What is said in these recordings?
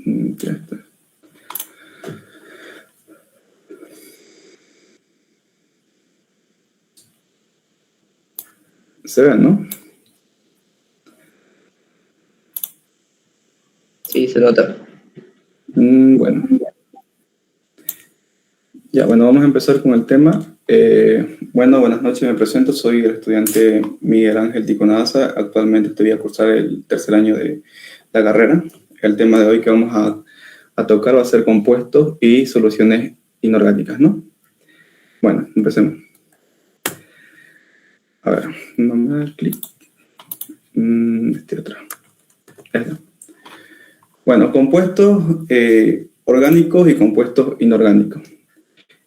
Ya está. Se ve, ¿no? Sí, se nota. Bueno. Ya, bueno, vamos a empezar con el tema. Bueno, buenas noches, me presento. Soy el estudiante Miguel Ángel Ticonaza. Actualmente estoy a cursar el tercer año de la carrera. El tema de hoy que vamos a tocar va a ser compuestos y soluciones inorgánicas, ¿no? Bueno, empecemos. A ver, no me da clic. Este otro. Este. Bueno, compuestos orgánicos y compuestos inorgánicos.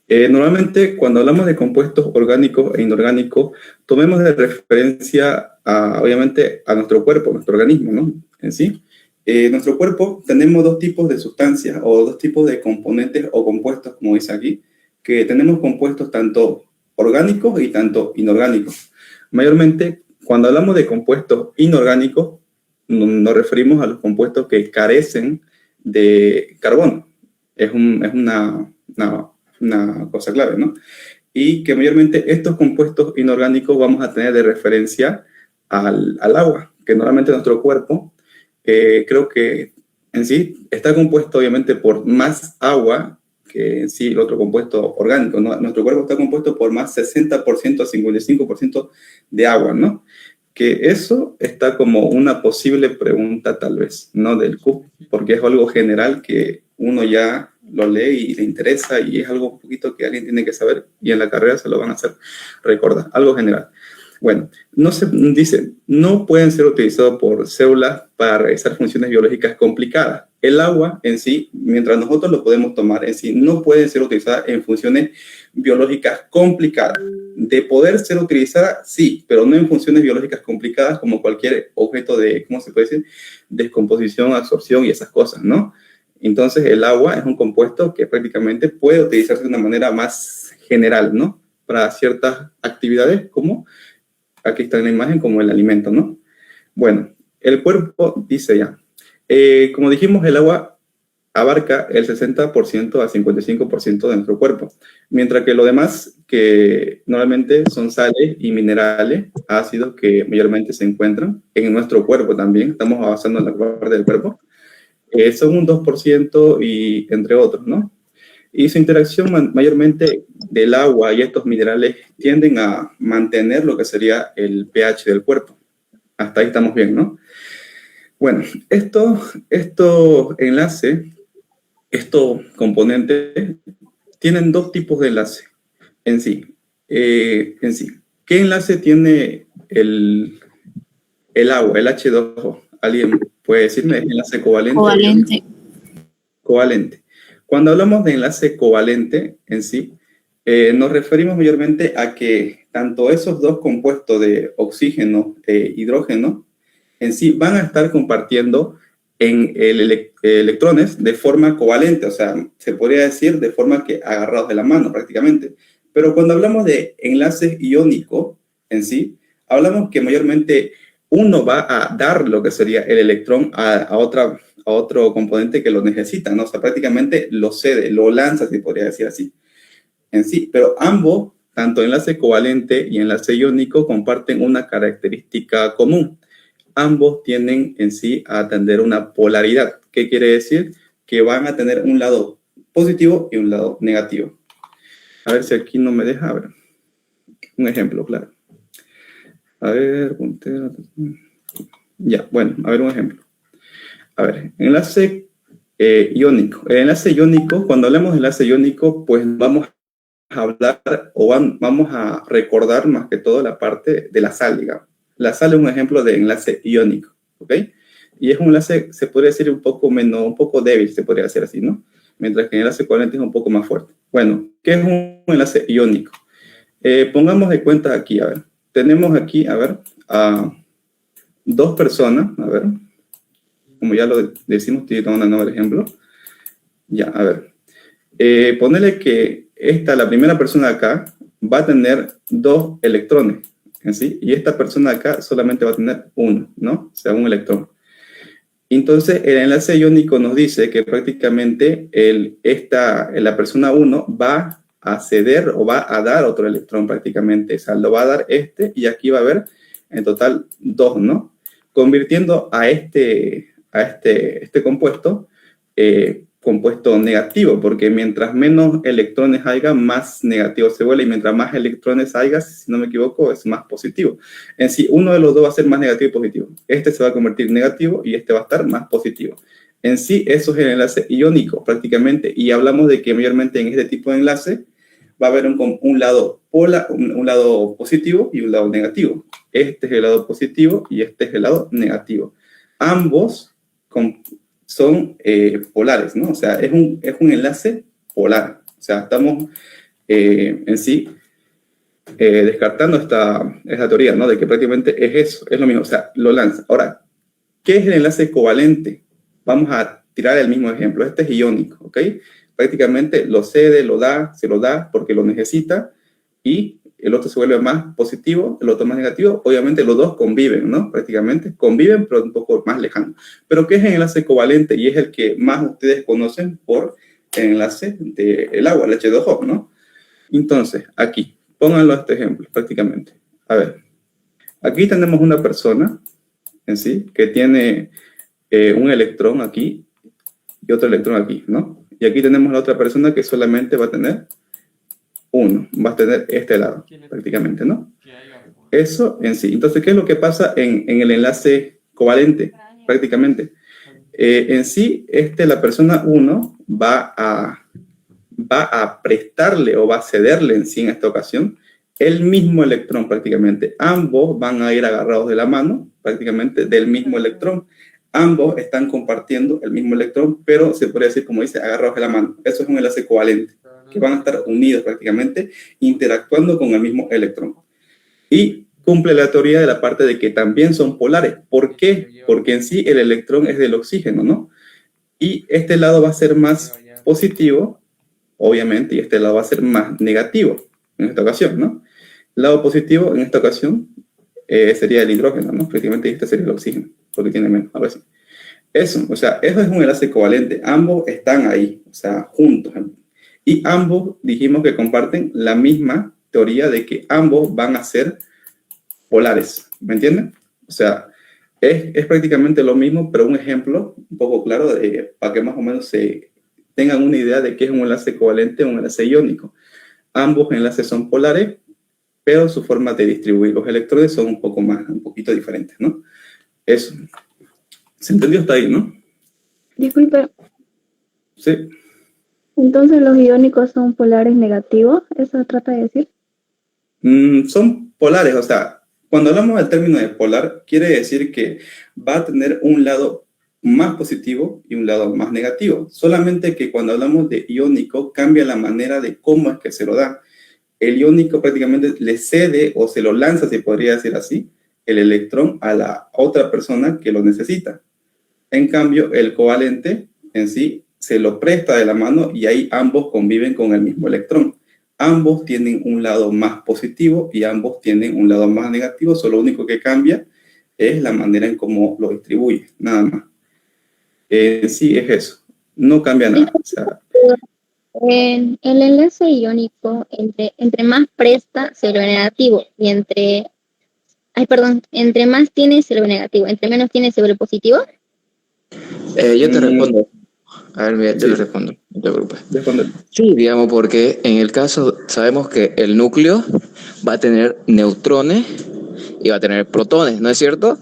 Normalmente, cuando hablamos de compuestos orgánicos e inorgánicos, tomemos de referencia, obviamente, a nuestro cuerpo, nuestro organismo, ¿no? En sí. Nuestro cuerpo tenemos dos tipos de sustancias o dos tipos de componentes o compuestos, como dice aquí, que tenemos compuestos tanto orgánicos y tanto inorgánicos. Mayormente, cuando hablamos de compuestos inorgánicos, nos referimos a los compuestos que carecen de carbono. Es una cosa clave, ¿no? Y que mayormente estos compuestos inorgánicos vamos a tener de referencia al agua, que normalmente nuestro cuerpo, creo que en sí está compuesto obviamente por más agua que en sí el otro compuesto orgánico, ¿no? Nuestro cuerpo está compuesto por más 60% a 55% de agua, ¿no? Que eso está como una posible pregunta tal vez, ¿no? Del CUP, porque es algo general que uno ya lo lee y le interesa y es algo un poquito que alguien tiene que saber y en la carrera se lo van a hacer recordar, algo general. Bueno, dice, no pueden ser utilizados por células para realizar funciones biológicas complicadas. El agua en sí, mientras nosotros lo podemos tomar en sí, no puede ser utilizada en funciones biológicas complicadas. De poder ser utilizada, sí, pero no en funciones biológicas complicadas como cualquier objeto de, ¿cómo se puede decir? Descomposición, absorción y esas cosas, ¿no? Entonces, el agua es un compuesto que prácticamente puede utilizarse de una manera más general, ¿no? Para ciertas actividades como, aquí está en la imagen, como el alimento, ¿no? Bueno, el cuerpo dice ya, como dijimos, el agua abarca el 60% a 55% de nuestro cuerpo, mientras que lo demás, que normalmente son sales y minerales, ácidos que mayormente se encuentran en nuestro cuerpo también, estamos avanzando en la parte del cuerpo, son un 2% y entre otros, ¿no? Y su interacción mayormente del agua y estos minerales tienden a mantener lo que sería el pH del cuerpo. Hasta ahí estamos bien, ¿no? Bueno, estos enlaces, estos componentes, tienen dos tipos de enlace en sí. ¿Qué enlace tiene el agua, el H2O? ¿Alguien puede decirme? ¿Es enlace covalente? Covalente. Covalente. Cuando hablamos de enlace covalente en sí, nos referimos mayormente a que tanto esos dos compuestos de oxígeno e hidrógeno en sí van a estar compartiendo en electrones de forma covalente, o sea, se podría decir de forma que agarrados de la mano prácticamente. Pero cuando hablamos de enlaces iónicos en sí, hablamos que mayormente uno va a dar lo que sería el electrón a otro componente que lo necesita, ¿no? O sea, prácticamente lo cede, lo lanza, si podría decir así, en sí. Pero ambos, tanto enlace covalente y enlace iónico, comparten una característica común. Ambos tienden en sí a tener una polaridad. ¿Qué quiere decir? Que van a tener un lado positivo y un lado negativo. A ver si aquí no me deja, a ver. Un ejemplo, claro. A ver, ya, bueno, a ver un ejemplo. A ver, enlace iónico. El enlace iónico, cuando hablamos de enlace iónico, pues vamos a hablar o vamos a recordar más que todo la parte de la sal, digamos. La sal es un ejemplo de enlace iónico, ¿ok? Y es un enlace, se podría decir, un poco débil, se podría decir así, ¿no? Mientras que el enlace covalente es un poco más fuerte. Bueno, ¿qué es un enlace iónico? Pongamos de cuenta aquí, a ver. Tenemos aquí, a ver, a dos personas, a ver, como ya lo decimos, estoy tomando el ejemplo. Ya, a ver. Ponele que la primera persona acá va a tener 2 electrones, ¿sí? Y esta persona acá solamente va a tener 1, ¿no? O sea, un electrón. Entonces, el enlace iónico nos dice que prácticamente la persona 1 va a ceder o va a dar otro electrón prácticamente. O sea, lo va a dar y aquí va a haber en total 2, ¿no? Convirtiendo a este compuesto, compuesto negativo, porque mientras menos electrones haya, más negativo se vuelve, y mientras más electrones haya, si no me equivoco, es más positivo. En sí, uno de los dos va a ser más negativo y positivo. Este se va a convertir en negativo y este va a estar más positivo. En sí, eso es el enlace iónico prácticamente, y hablamos de que mayormente en este tipo de enlace va a haber un lado un lado positivo y un lado negativo. Este es el lado positivo y este es el lado negativo. Ambos son polares, ¿no? O sea, es un enlace polar. O sea, estamos en sí descartando esta teoría, ¿no? De que prácticamente es eso, es lo mismo, o sea, lo lanza. Ahora, ¿qué es el enlace covalente? Vamos a tirar el mismo ejemplo. Este es iónico, ¿ok? Prácticamente lo cede, se lo da porque lo necesita, y el otro se vuelve más positivo, el otro más negativo. Obviamente los dos conviven, ¿no? Prácticamente conviven, pero un poco más lejano. Pero ¿qué es el enlace covalente? Y es el que más ustedes conocen por el enlace del agua, el H2O, ¿no? Entonces, aquí, pónganlo a este ejemplo, prácticamente. A ver, aquí tenemos una persona en sí que tiene un electrón aquí y otro electrón aquí, ¿no? Y aquí tenemos la otra persona que solamente va a tener uno, va a tener este lado, prácticamente, ¿no? Eso en sí. Entonces, ¿qué es lo que pasa en el enlace covalente? Prácticamente. En sí, la persona 1 va a prestarle o va a cederle en sí en esta ocasión el mismo electrón prácticamente. Ambos van a ir agarrados de la mano prácticamente del mismo electrón. Ambos están compartiendo el mismo electrón, pero se podría decir, como dice, agarrados de la mano. Eso es un enlace covalente, que van a estar unidos prácticamente, interactuando con el mismo electrón. Y cumple la teoría de la parte de que también son polares. ¿Por qué? Porque en sí el electrón es del oxígeno, ¿no? Y este lado va a ser más positivo, obviamente, y este lado va a ser más negativo en esta ocasión, ¿no? El lado positivo en esta ocasión sería el hidrógeno, ¿no? Prácticamente este sería el oxígeno, porque tiene menos, algo así. Eso, o sea, eso es un enlace covalente. Ambos están ahí, o sea, juntos. Y ambos dijimos que comparten la misma teoría de que ambos van a ser polares, ¿me entienden? O sea, es prácticamente lo mismo, pero un ejemplo un poco claro para que más o menos se tengan una idea de qué es un enlace covalente o un enlace iónico. Ambos enlaces son polares, pero su forma de distribuir los electrones son un poquito diferentes, ¿no? Eso. ¿Se entendió hasta ahí, no? Disculpe, Sí. entonces los iónicos son polares negativos, ¿eso trata de decir? Son polares, o sea, cuando hablamos del término de polar, quiere decir que va a tener un lado más positivo y un lado más negativo. Solamente que cuando hablamos de iónico, cambia la manera de cómo es que se lo da. El iónico prácticamente le cede o se lo lanza, se podría decir así, el electrón a la otra persona que lo necesita. En cambio, el covalente en sí se lo presta de la mano y ahí ambos conviven con el mismo electrón. Ambos tienen un lado más positivo y ambos tienen un lado más negativo, solo lo único que cambia es la manera en cómo lo distribuye, nada más. Sí, es eso, no cambia nada. O sea, En el enlace iónico, entre más presta, se lo negativo, y entre más tiene, se lo negativo, entre menos tiene, se lo positivo. Yo te respondo. A ver, mira, yo le respondo, no te preocupes. Responde. Sí, digamos, porque en el caso sabemos que el núcleo va a tener neutrones y va a tener protones, ¿no es cierto?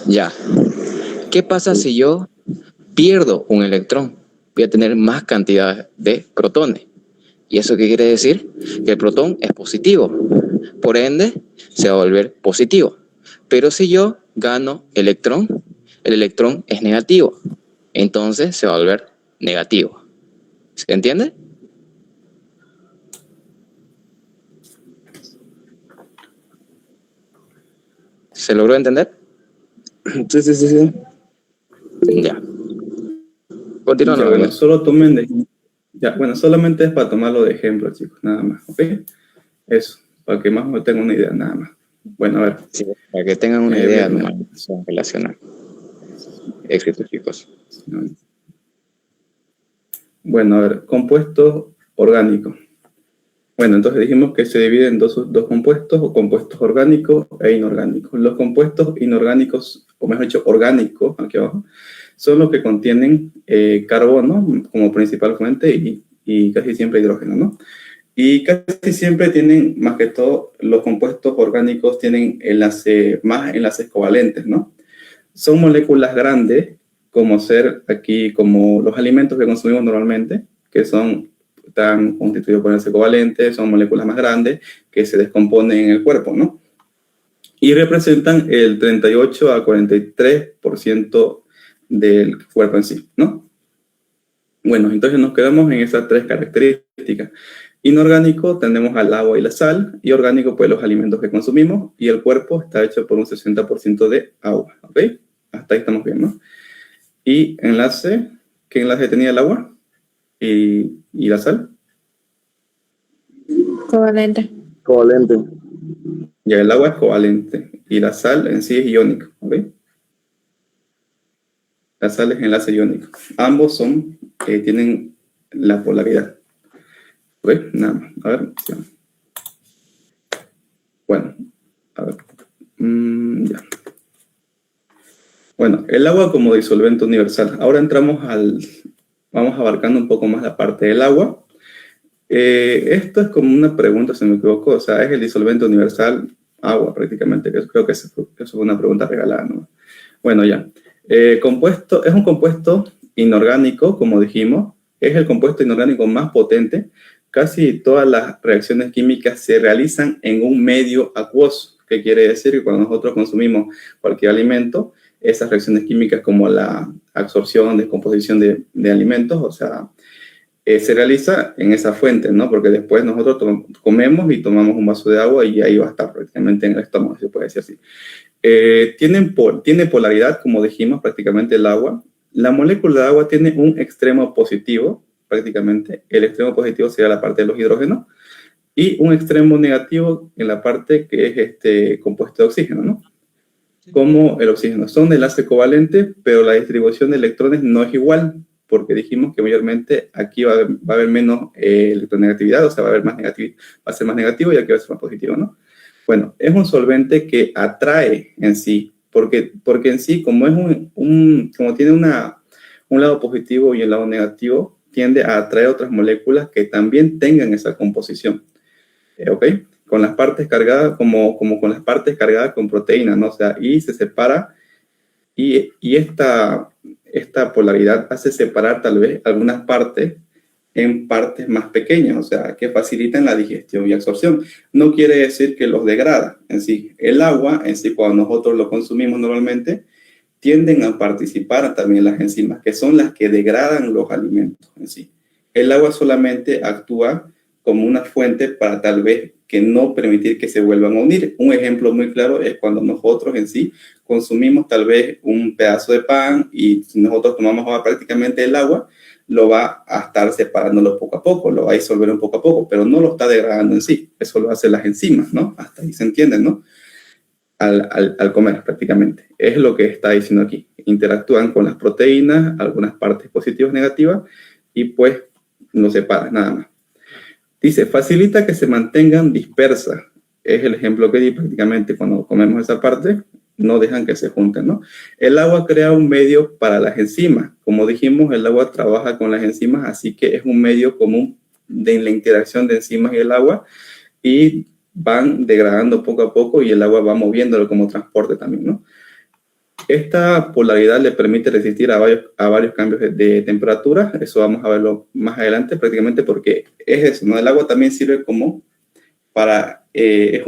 Ya. ¿Qué pasa si yo pierdo un electrón? Voy a tener más cantidad de protones. ¿Y eso qué quiere decir? Que el protón es positivo. Por ende, se va a volver positivo. Pero si yo gano electrón, el electrón es negativo. Entonces se va a volver negativo. ¿Se entiende? ¿Se logró entender? Sí. Ya. Continúa. Ya, bueno, solamente es para tomarlo de ejemplo, chicos, nada más, ¿ok? Eso, para que más o menos tengan una idea, nada más. Bueno, a ver. Sí, para que tengan una idea Bien, nomás relacionar. éxito, chicos. Bueno, a ver, compuestos orgánicos. Bueno, entonces dijimos que se dividen en dos compuestos, o compuestos orgánicos e inorgánicos. Los compuestos inorgánicos, o mejor dicho, orgánicos, aquí abajo, son los que contienen carbono como principal fuente y casi siempre hidrógeno, ¿no? Y casi siempre tienen, más que todo, los compuestos orgánicos tienen más enlaces covalentes, ¿no? Son moléculas grandes, como los alimentos que consumimos normalmente, que están constituidos por enlaces covalentes, son moléculas más grandes que se descomponen en el cuerpo, ¿no? Y representan el 38 a 43% del cuerpo en sí, ¿no? Bueno, entonces nos quedamos en esas tres características. Inorgánico tenemos al agua y la sal, y orgánico pues los alimentos que consumimos, y el cuerpo está hecho por un 60% de agua, ¿ok? Hasta ahí estamos bien, ¿no? Y enlace, ¿qué enlace tenía el agua y la sal? Covalente. Covalente. Ya, el agua es covalente y la sal en sí es iónico, ¿ok? La sal es enlace iónico. Ambos tienen la polaridad. ¿Ok? Nada más. A ver. Sí. Bueno, a ver. Ya. Bueno, el agua como disolvente universal. Ahora vamos abarcando un poco más la parte del agua. Esto es como una pregunta, si me equivoco, o sea, ¿es el disolvente universal agua prácticamente? Creo que eso fue una pregunta regalada, ¿no? Bueno, ya. Es un compuesto inorgánico, como dijimos, es el compuesto inorgánico más potente. Casi todas las reacciones químicas se realizan en un medio acuoso, que quiere decir que cuando nosotros consumimos cualquier alimento, esas reacciones químicas como la absorción, descomposición de alimentos, o sea, se realiza en esa fuente, ¿no? Porque después nosotros comemos y tomamos un vaso de agua y ahí va a estar prácticamente en el estómago, se puede decir así. Tiene polaridad, como dijimos, prácticamente el agua. La molécula de agua tiene un extremo positivo, prácticamente. El extremo positivo sería la parte de los hidrógenos y un extremo negativo en la parte que es este compuesto de oxígeno, ¿no? Como el oxígeno. Son de enlace covalente, pero la distribución de electrones no es igual, porque dijimos que mayormente aquí va a haber menos electronegatividad, o sea, va a ser más negativo y aquí va a ser más positivo, ¿no? Bueno, es un solvente que atrae en sí, porque en sí, como como tiene un lado positivo y un lado negativo, tiende a atraer otras moléculas que también tengan esa composición, ¿ok? Con las partes cargadas, como con las partes cargadas con proteínas, ¿no? O sea, y se separa, y esta polaridad hace separar tal vez algunas partes en partes más pequeñas, o sea, que facilitan la digestión y absorción. No quiere decir que los degrada en sí. El agua en sí, cuando nosotros lo consumimos normalmente, tienden a participar también las enzimas, que son las que degradan los alimentos en sí. El agua solamente actúa como una fuente para tal vez que no permitir que se vuelvan a unir. Un ejemplo muy claro es cuando nosotros en sí consumimos tal vez un pedazo de pan y si nosotros tomamos prácticamente el agua, lo va a estar separándolo poco a poco, lo va a disolver un poco a poco, pero no lo está degradando en sí. Eso lo hacen las enzimas, ¿no? Hasta ahí se entiende, ¿no? Al comer prácticamente. Es lo que está diciendo aquí. Interactúan con las proteínas, algunas partes positivas y negativas, y pues lo separan nada más. Dice, facilita que se mantengan dispersas. Es el ejemplo que di prácticamente cuando comemos esa parte, no dejan que se junten, ¿no? El agua crea un medio para las enzimas. Como dijimos, el agua trabaja con las enzimas, así que es un medio común de la interacción de enzimas y el agua, y van degradando poco a poco y el agua va moviéndolo como transporte también, ¿no? Esta polaridad le permite resistir a varios cambios de temperatura. Eso vamos a verlo más adelante prácticamente porque es eso, ¿no? El agua también sirve como para... es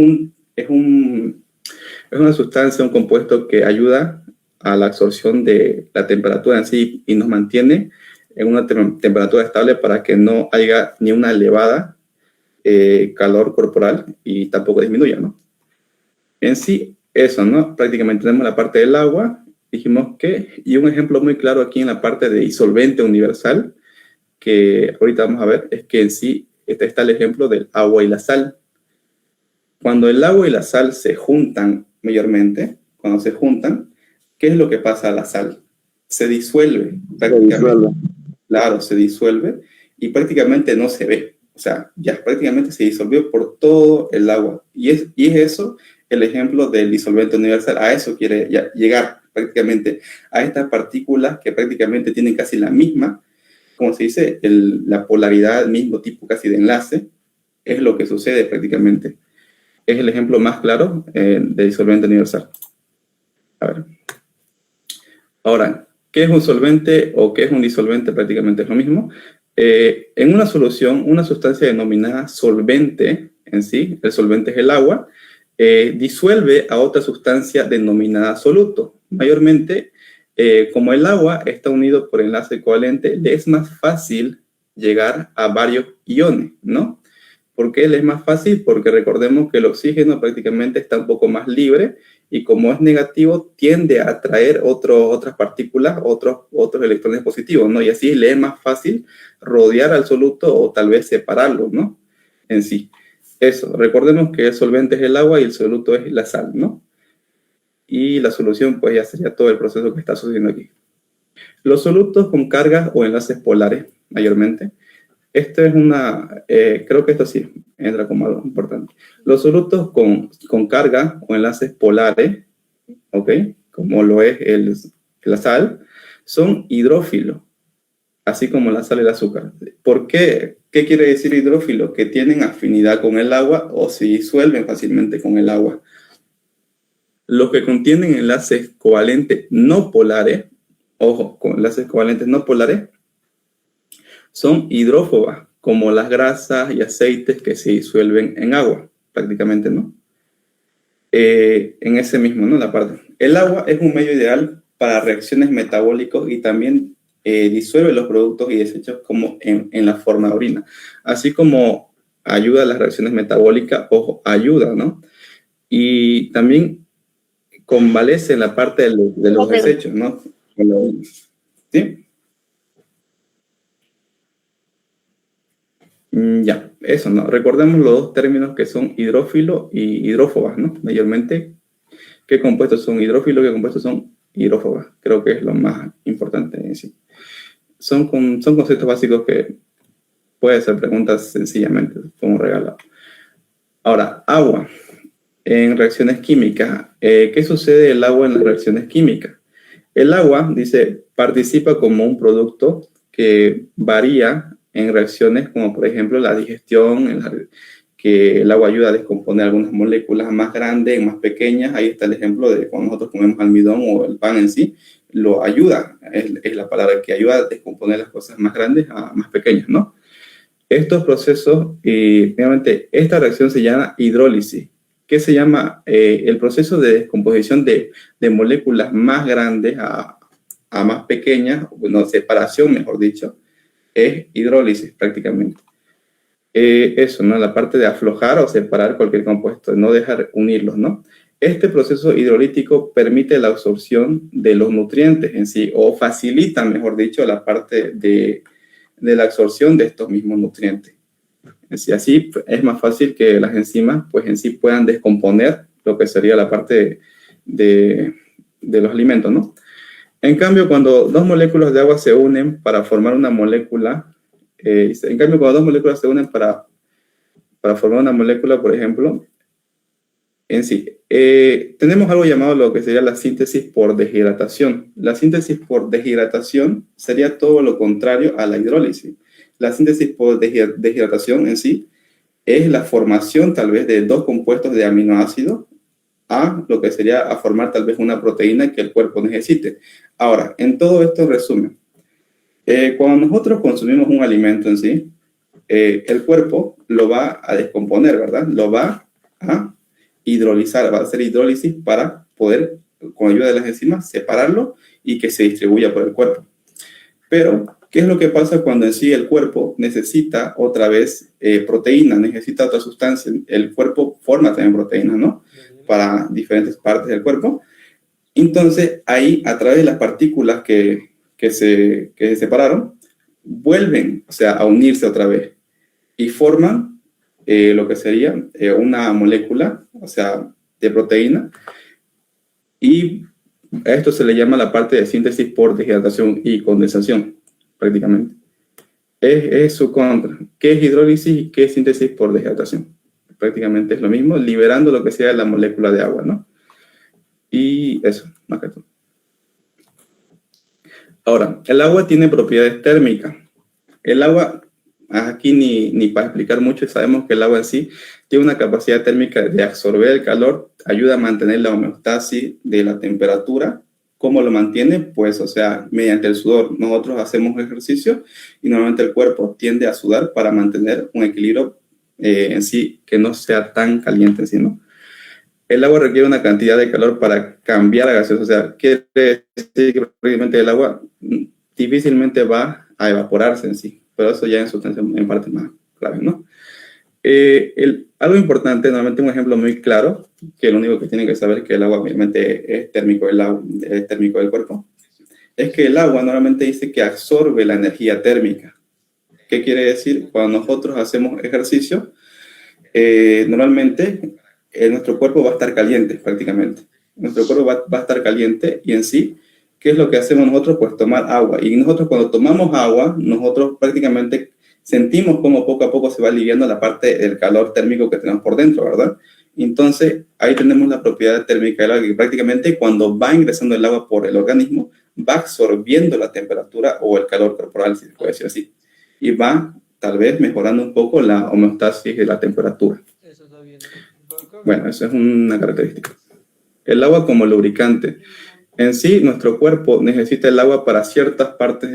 una sustancia, un compuesto que ayuda a la absorción de la temperatura en sí y nos mantiene en una temperatura estable para que no haya ni una elevada calor corporal y tampoco disminuya, ¿no? En sí, eso, ¿no? Prácticamente tenemos la parte del agua, dijimos que, y un ejemplo muy claro aquí en la parte de disolvente universal, que ahorita vamos a ver, es que en sí está el ejemplo del agua y la sal. Cuando el agua y la sal se juntan mayormente, cuando se juntan, ¿qué es lo que pasa a la sal? se disuelve Se prácticamente. disuelve. Claro, se disuelve y prácticamente no se ve. O sea, ya prácticamente se disolvió por todo el agua. Y es eso el ejemplo del disolvente universal. A eso quiere llegar prácticamente, a estas partículas que prácticamente tienen casi la misma, como se dice, la polaridad, el mismo tipo casi de enlace, es lo que sucede prácticamente. Es el ejemplo más claro de disolvente universal. A ver. Ahora, ¿qué es un solvente o qué es un disolvente? Prácticamente es lo mismo. En una solución, una sustancia denominada solvente en sí, el solvente es el agua, disuelve a otra sustancia denominada soluto. Mayormente, como el agua está unido por enlace covalente, le es más fácil llegar a varios iones, ¿no? ¿Por qué le es más fácil? Porque recordemos que el oxígeno prácticamente está un poco más libre y como es negativo, tiende a atraer otras partículas, otros electrones positivos, ¿no? Y así le es más fácil rodear al soluto o tal vez separarlo, ¿no? En sí. Eso, recordemos que el solvente es el agua y el soluto es la sal, ¿no? Y la solución, pues ya sería todo el proceso que está sucediendo aquí. Los solutos con cargas o enlaces polares, mayormente. Esto es creo que esto sí entra como algo importante. Los solutos con carga o enlaces polares, ¿ok? Como lo es la sal, son hidrófilos, así como la sal y el azúcar. ¿Por qué? ¿Qué quiere decir hidrófilo? Que tienen afinidad con el agua o se disuelven fácilmente con el agua. Los que contienen enlaces covalentes no polares, ojo, con enlaces covalentes no polares, son hidrófobas, como las grasas y aceites que se disuelven en agua, prácticamente, ¿no? En ese mismo, ¿no? La parte. El agua es un medio ideal para reacciones metabólicas y también disuelve los productos y desechos como en la forma de orina. Así como ayuda a las reacciones metabólicas, ojo, ayuda, ¿no? Y también convalece en la parte de los desechos, ¿no? ¿Sí? Ya, eso, ¿no? Recordemos los dos términos que son hidrófilo y hidrófobas, ¿no? Mayormente, ¿qué compuestos son hidrófilos y qué compuestos son hidrófobas? Creo que es lo más importante en sí. Son conceptos básicos que puede ser preguntas sencillamente, como regalado. Ahora, agua. En reacciones químicas, ¿qué sucede el agua en las reacciones químicas? El agua, dice, participa como un producto que varía en reacciones como por ejemplo la digestión, que el agua ayuda a descomponer algunas moléculas más grandes, más pequeñas. Ahí está el ejemplo de cuando nosotros comemos almidón o el pan en sí, lo ayuda, es la palabra que ayuda a descomponer las cosas más grandes a más pequeñas, ¿no? Estos procesos, finalmente, esta reacción se llama hidrólisis. ¿Qué se llama? El proceso de descomposición de moléculas más grandes a más pequeñas, bueno, separación, mejor dicho, es hidrólisis prácticamente. Eso, ¿no? La parte de aflojar o separar cualquier compuesto, no dejar unirlos, ¿no? Este proceso hidrolítico permite la absorción de los nutrientes en sí, o facilita, mejor dicho, la parte de la absorción de estos mismos nutrientes. Así es más fácil que las enzimas pues en sí puedan descomponer lo que sería la parte de los alimentos, ¿no? En cambio, cuando dos moléculas de agua se unen para formar una molécula, cuando dos moléculas se unen para formar una molécula, por ejemplo, en sí, tenemos algo llamado lo que sería la síntesis por deshidratación. La síntesis por deshidratación sería todo lo contrario a la hidrólisis. La síntesis por deshidratación en sí es la formación tal vez de dos compuestos de aminoácidos a lo que sería a formar tal vez una proteína que el cuerpo necesite. Ahora, en todo esto en resumen, cuando nosotros consumimos un alimento en sí, el cuerpo lo va a descomponer, ¿verdad? Lo va a hidrolizar, va a hacer hidrólisis para poder, con ayuda de las enzimas, separarlo y que se distribuya por el cuerpo. Pero, ¿qué es lo que pasa cuando en sí el cuerpo necesita otra vez proteína, necesita otra sustancia? El cuerpo forma también proteínas, ¿no? Para diferentes partes del cuerpo. Entonces, ahí, a través de las partículas que se separaron, vuelven, o sea, a unirse otra vez y forman lo que sería una molécula, o sea, de proteína, y A esto se le llama la parte de síntesis por deshidratación y condensación, prácticamente. Es su contra. ¿Qué es hidrólisis y qué es síntesis por deshidratación? Prácticamente es lo mismo, liberando lo que sea la molécula de agua, ¿no? Y eso, más que todo. Ahora, el agua tiene propiedades térmicas. El agua, aquí ni para explicar mucho, sabemos que el agua en sí tiene una capacidad térmica de absorber el calor, ayuda a mantener la homeostasis de la temperatura. ¿Cómo lo mantiene? Pues, o sea, mediante el sudor. Nosotros hacemos ejercicio y normalmente el cuerpo tiende a sudar para mantener un equilibrio en sí que no sea tan caliente en sí, ¿no? El agua requiere una cantidad de calor para cambiar a gaseosa. O sea, quiere decir que prácticamente el agua difícilmente va a evaporarse en sí, pero eso ya en sustancia en parte más clave, ¿no? Algo importante, normalmente un ejemplo muy claro, que lo único que tienen que saber es que el agua obviamente es térmico, es térmico del cuerpo, es que el agua normalmente dice que absorbe la energía térmica. ¿Qué quiere decir? Cuando nosotros hacemos ejercicio, normalmente nuestro cuerpo va a estar caliente prácticamente. Nuestro cuerpo va a estar caliente y en sí, ¿qué es lo que hacemos nosotros? Pues tomar agua. Y nosotros cuando tomamos agua, nosotros prácticamente sentimos como poco a poco se va aliviando la parte del calor térmico que tenemos por dentro, ¿verdad? Entonces, ahí tenemos la propiedad térmica del agua, que prácticamente cuando va ingresando el agua por el organismo, va absorbiendo la temperatura o el calor corporal, si se puede decir así. Y va, tal vez, mejorando un poco la homeostasis de la temperatura. Bueno, eso es una característica. El agua como lubricante. En sí, nuestro cuerpo necesita el agua para ciertas partes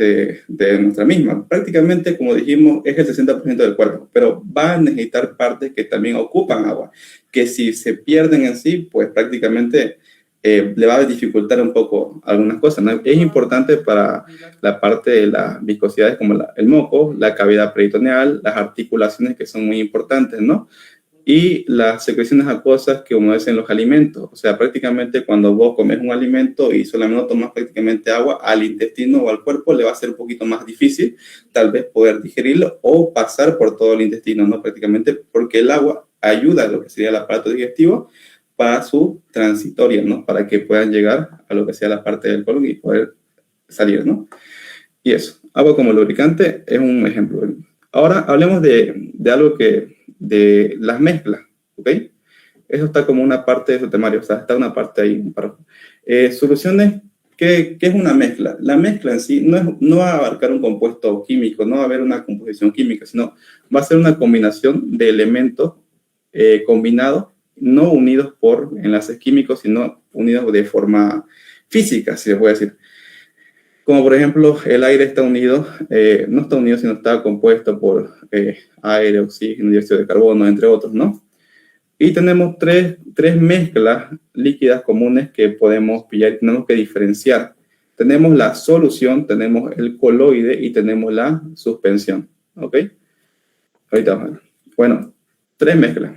de nuestra misma. Prácticamente, como dijimos, es el 60% del cuerpo, pero va a necesitar partes que también ocupan agua, que si se pierden en sí, pues prácticamente le va a dificultar un poco algunas cosas, ¿no? Es importante para la parte de las viscosidades como el moco, la cavidad peritoneal, las articulaciones que son muy importantes, ¿no? Y las secreciones acuosas que humedecen los alimentos. O sea, prácticamente cuando vos comes un alimento y solamente tomas prácticamente agua, al intestino o al cuerpo le va a ser un poquito más difícil tal vez poder digerirlo o pasar por todo el intestino, ¿no? Prácticamente porque el agua ayuda a lo que sería el aparato digestivo para su transitoria, ¿no? Para que puedan llegar a lo que sea la parte del colon y poder salir, ¿no? Y eso, agua como lubricante es un ejemplo. Ahora hablemos de algo de las mezclas, ¿ok? Eso está como una parte de su temario, o sea, está una parte ahí. Soluciones, ¿qué es una mezcla? La mezcla en sí no va a abarcar un compuesto químico, no va a haber una composición química, sino va a ser una combinación de elementos combinados, no unidos por enlaces químicos, sino unidos de forma física, si se puede decir. Como por ejemplo, el aire está unido, no está unido, sino está compuesto por aire, oxígeno, dióxido de carbono, entre otros, ¿no? Y tenemos tres mezclas líquidas comunes que podemos pillar y tenemos que diferenciar. Tenemos la solución, tenemos el coloide y tenemos la suspensión, ¿ok? Ahorita vamos a ver. Bueno, tres mezclas.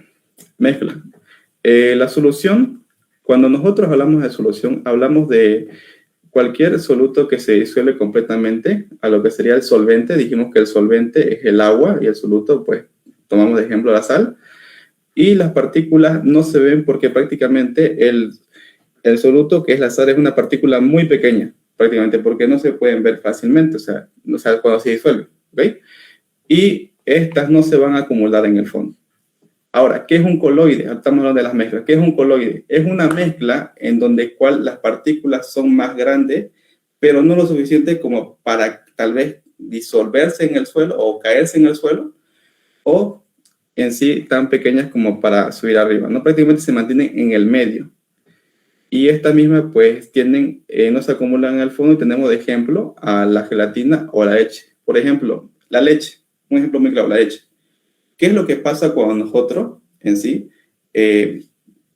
La solución, cuando nosotros hablamos de solución, hablamos de cualquier soluto que se disuelve completamente a lo que sería el solvente. Dijimos que el solvente es el agua y el soluto, pues, tomamos de ejemplo la sal. Y las partículas no se ven porque prácticamente el soluto, que es la sal, es una partícula muy pequeña, prácticamente porque no se pueden ver fácilmente, o sea cuando se disuelve, ¿ok? Y estas no se van a acumular en el fondo. Ahora, ¿qué es un coloide? Estamos hablando de las mezclas. ¿Qué es un coloide? Es una mezcla en donde las partículas son más grandes, pero no lo suficiente como para tal vez disolverse en el suelo o caerse en el suelo, o en sí tan pequeñas como para subir arriba, ¿no? Prácticamente se mantienen en el medio. Y estas mismas pues tienden, no se acumulan en el fondo y tenemos de ejemplo a la gelatina o la leche. Por ejemplo, la leche, un ejemplo muy claro, la leche. ¿Qué es lo que pasa cuando nosotros en sí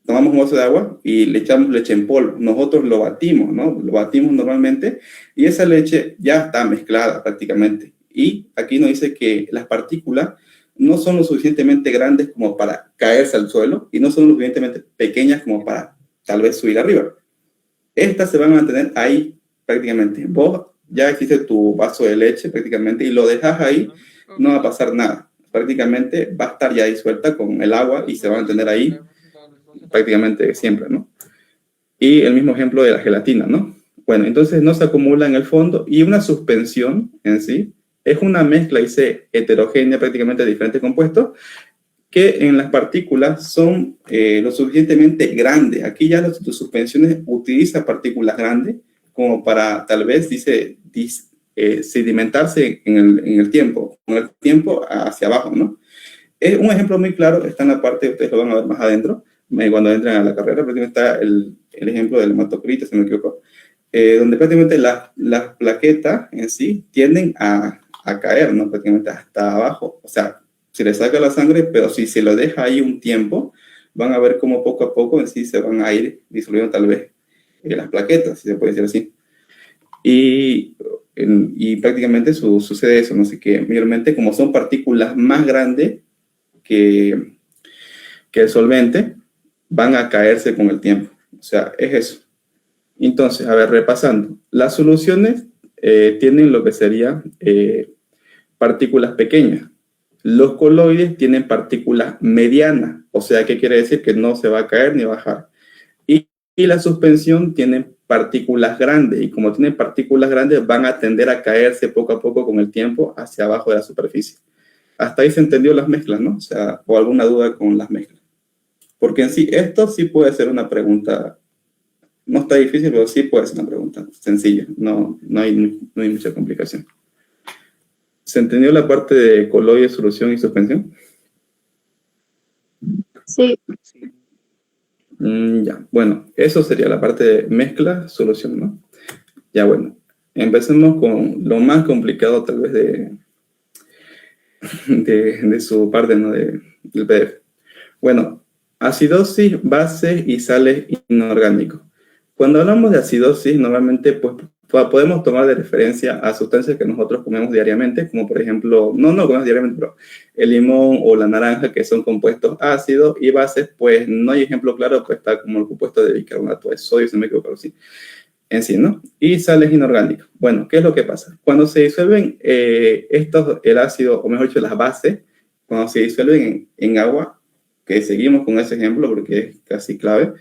tomamos un vaso de agua y le echamos leche en polvo? Nosotros lo batimos, ¿no? Lo batimos normalmente y esa leche ya está mezclada prácticamente. Y aquí nos dice que las partículas no son lo suficientemente grandes como para caerse al suelo y no son lo suficientemente pequeñas como para tal vez subir arriba. Estas se van a mantener ahí prácticamente. Vos ya existe tu vaso de leche prácticamente y lo dejas ahí, no va a pasar nada. Prácticamente va a estar ya disuelta con el agua y se va a mantener ahí prácticamente siempre, ¿no? Y el mismo ejemplo de la gelatina, ¿no? Bueno, entonces no se acumula en el fondo y una suspensión en sí es una mezcla, dice, heterogénea prácticamente de diferentes compuestos que en las partículas son lo suficientemente grandes. Aquí ya las suspensiones utilizan partículas grandes como para tal vez, dice, sedimentarse en el tiempo, con el tiempo hacia abajo, ¿no? Es un ejemplo muy claro, está en la parte, ustedes lo van a ver más adentro, cuando entran a la carrera, prácticamente está el ejemplo del hematocrito, si no me equivoco, donde prácticamente las plaquetas en sí tienden a caer, ¿no? Prácticamente hasta abajo, o sea, se le saca la sangre, pero si se lo deja ahí un tiempo, van a ver cómo poco a poco en sí se van a ir disolviendo tal vez las plaquetas, si se puede decir así. Y prácticamente sucede eso, no sé qué, mayormente como son partículas más grandes que el solvente, van a caerse con el tiempo. O sea, es eso. Entonces, a ver, repasando, las soluciones tienen lo que sería partículas pequeñas. Los coloides tienen partículas medianas, o sea, ¿qué quiere decir? Que no se va a caer ni a bajar. Y la suspensión tiene partículas grandes, y como tienen partículas grandes, van a tender a caerse poco a poco con el tiempo hacia abajo de la superficie. Hasta ahí se entendió las mezclas, ¿no? O sea, o alguna duda con las mezclas. Porque en sí, esto sí puede ser una pregunta, no está difícil, pero sí puede ser una pregunta sencilla, no hay mucha complicación. ¿Se entendió la parte de coloide, solución y suspensión? Sí. Ya, bueno, eso sería la parte de mezcla, solución, ¿no? Ya, bueno, empecemos con lo más complicado tal vez de su parte, ¿no? Del PDF. Bueno, acidosis, bases y sales inorgánicos. Cuando hablamos de acidosis, normalmente pues, podemos tomar de referencia a sustancias que nosotros comemos diariamente, como por ejemplo, no comemos diariamente, pero el limón o la naranja, que son compuestos ácidos, y bases, pues no hay ejemplo claro, pues está como el compuesto de bicarbonato de sodio, si me equivoco, así, en sí, ¿no? Y sales inorgánicas. Bueno, ¿qué es lo que pasa? Cuando se disuelven el ácido, o mejor dicho, las bases, cuando se disuelven en agua, que seguimos con ese ejemplo porque es casi clave,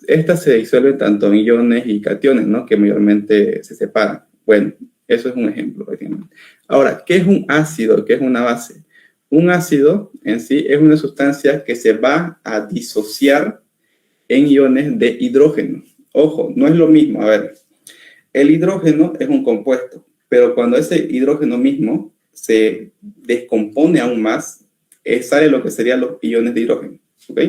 estas se disuelven tanto en iones y cationes, ¿no? Que mayormente se separan. Bueno, eso es un ejemplo, prácticamente. Ahora, ¿qué es un ácido? ¿Qué es una base? Un ácido en sí es una sustancia que se va a disociar en iones de hidrógeno. Ojo, no es lo mismo. A ver, el hidrógeno es un compuesto, pero cuando ese hidrógeno mismo se descompone aún más, sale lo que serían los iones de hidrógeno, ¿ok?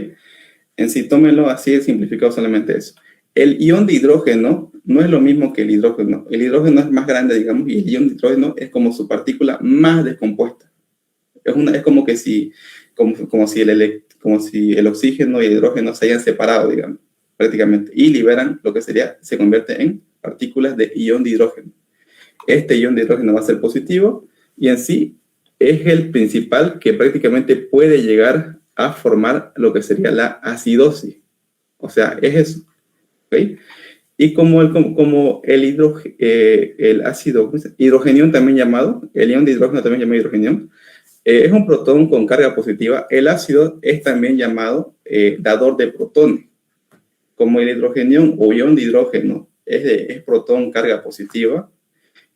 En sí, tómenlo así de simplificado, solamente eso. El ion de hidrógeno no es lo mismo que el hidrógeno. El hidrógeno es más grande, digamos, y el ion de hidrógeno es como su partícula más descompuesta. Es como que si, como si el oxígeno y el hidrógeno se hayan separado, digamos, prácticamente, y liberan lo que sería, se convierte en partículas de ion de hidrógeno. Este ion de hidrógeno va a ser positivo y en sí es el principal que prácticamente puede llegar a formar lo que sería la acidosis. O sea, es eso. ¿Okay? Y como el ácido hidrogenión también llamado, el ion de hidrógeno también llamado hidrogenión, es un protón con carga positiva. El ácido es también llamado dador de protones. Como el hidrogenión o ion de hidrógeno es protón carga positiva,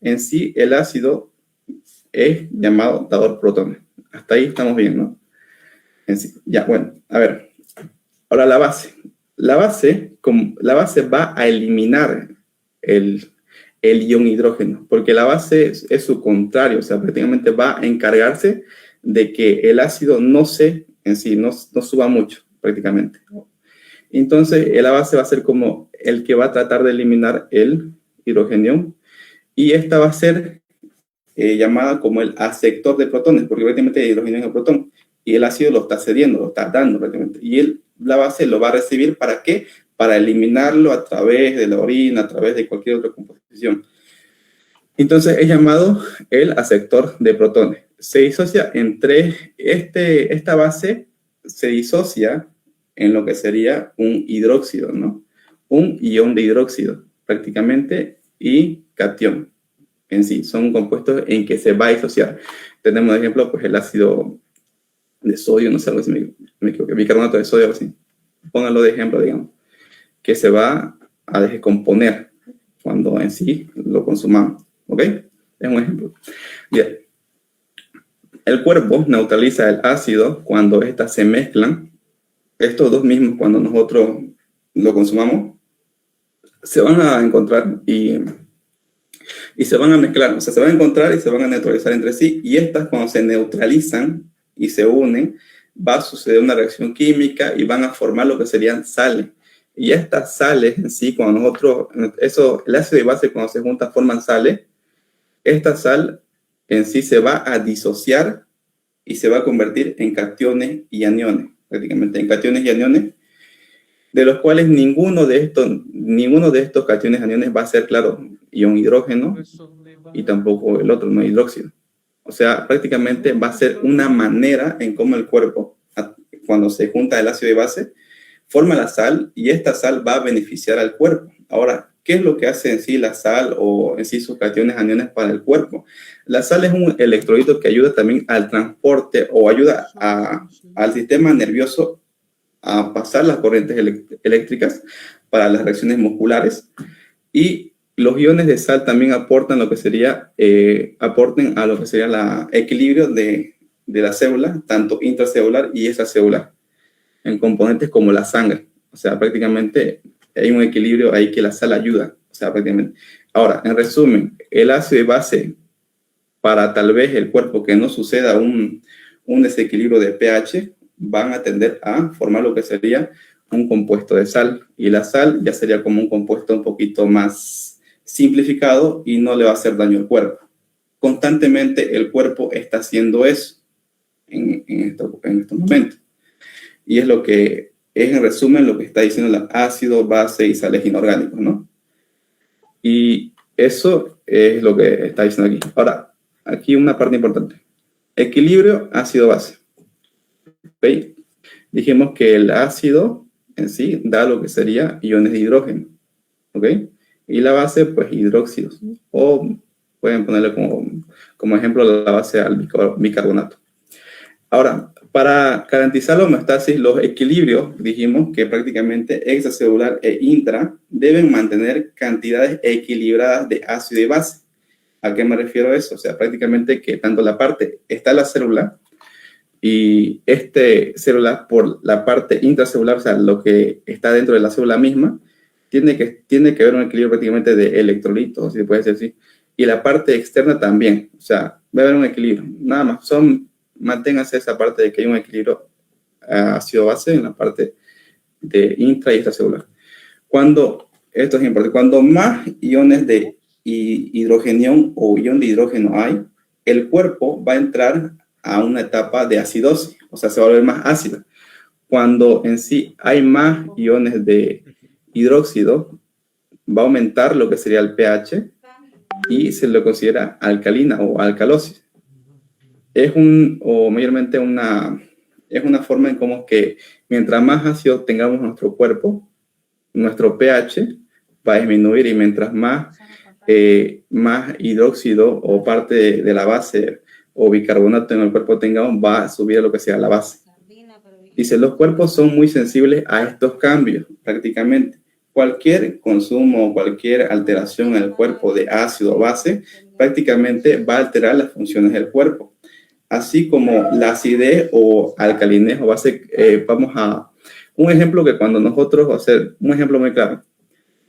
en sí el ácido es llamado dador protones. Hasta ahí estamos bien, ¿no? En sí. Ya, bueno, a ver. Ahora la base. La base va a eliminar el ion hidrógeno, porque la base es su contrario, o sea, prácticamente va a encargarse de que el ácido no suba mucho, prácticamente. Entonces, la base va a ser como el que va a tratar de eliminar el hidrogeno, y esta va a ser llamada como el aceptor de protones, porque prácticamente el hidrógeno es el protón, y el ácido lo está cediendo, lo está dando prácticamente, y la base lo va a recibir, ¿para qué? Para eliminarlo a través de la orina, a través de cualquier otra composición. Entonces es llamado el aceptor de protones. Se disocia entre esta base, se disocia en lo que sería un hidróxido, ¿no? Un ion de hidróxido, prácticamente, y cation. En sí, son compuestos en que se va a disociar. Tenemos de ejemplo, pues el ácido de sodio, no sé, algo así, me equivoqué, bicarbonato de sodio, algo así. Pónganlo de ejemplo, digamos, que se va a descomponer cuando en sí lo consumamos. ¿Ok? Es un ejemplo. Bien. El cuerpo neutraliza el ácido cuando éstas se mezclan. Estos dos mismos, cuando nosotros lo consumamos, se van a encontrar y se van a mezclar. O sea, se van a encontrar y se van a neutralizar entre sí. Y estas, cuando se neutralizan y se unen, va a suceder una reacción química y van a formar lo que serían sales. Y estas sales en sí, cuando nosotros, el ácido y base cuando se juntan forman sales, esta sal en sí se va a disociar y se va a convertir en cationes y aniones, prácticamente en cationes y aniones, de los cuales ninguno de estos cationes y aniones va a ser, claro, ion hidrógeno y tampoco el otro, no hidróxido. O sea, prácticamente va a ser una manera en cómo el cuerpo, cuando se junta el ácido y base, forma la sal y esta sal va a beneficiar al cuerpo. Ahora, ¿qué es lo que hace en sí la sal o en sí sus cationes aniones para el cuerpo? La sal es un electrolito que ayuda también al transporte o ayuda al sistema nervioso a pasar las corrientes eléctricas para las reacciones musculares, y los iones de sal también aportan lo que sería, aporten a lo que sería el equilibrio de la célula, tanto intracelular y extracelular, en componentes como la sangre. O sea, prácticamente hay un equilibrio ahí que la sal ayuda. O sea, prácticamente. Ahora, en resumen, el ácido y base, para tal vez el cuerpo que no suceda un desequilibrio de pH, van a tender a formar lo que sería un compuesto de sal. Y la sal ya sería como un compuesto un poquito más simplificado y no le va a hacer daño al cuerpo. Constantemente el cuerpo está haciendo eso en estos momentos. Y es lo que es, en resumen, lo que está diciendo el ácido, base y sales inorgánicos, ¿no? Y eso es lo que está diciendo aquí. Ahora, aquí una parte importante. Equilibrio ácido-base. ¿Okay? Dijimos que el ácido en sí da lo que sería iones de hidrógeno. ¿Ok? Y la base, pues hidróxidos. O pueden ponerle como ejemplo la base al bicarbonato. Ahora, para garantizar la homeostasis, los equilibrios, dijimos que prácticamente extracelular e intra deben mantener cantidades equilibradas de ácido y base. ¿A qué me refiero a eso? O sea, prácticamente que tanto la parte está la célula y célula por la parte intracelular, o sea, lo que está dentro de la célula misma, tiene que haber un equilibrio prácticamente de electrolitos, si se puede decir así. Y la parte externa también, o sea, va a haber un equilibrio. Nada más, manténgase esa parte de que hay un equilibrio ácido-base en la parte de intra y extracelular. Esto es importante, cuando más iones de hidrogenión o ion de hidrógeno hay, el cuerpo va a entrar a una etapa de acidosis, o sea, se va a volver más ácida. Cuando en sí hay más iones de hidróxido, va a aumentar lo que sería el pH y se lo considera alcalina o alcalosis. Mayormente es una forma en cómo que mientras más ácido tengamos en nuestro cuerpo, nuestro pH va a disminuir, y mientras más hidróxido o parte de la base o bicarbonato en el cuerpo tengamos, va a subir a lo que sea la base. Dice, los cuerpos son muy sensibles a estos cambios, prácticamente. Cualquier consumo o cualquier alteración en el cuerpo de ácido o base, prácticamente va a alterar las funciones del cuerpo. Así como la acidez o alcalinez o base, vamos a un ejemplo que cuando nosotros, un ejemplo muy claro,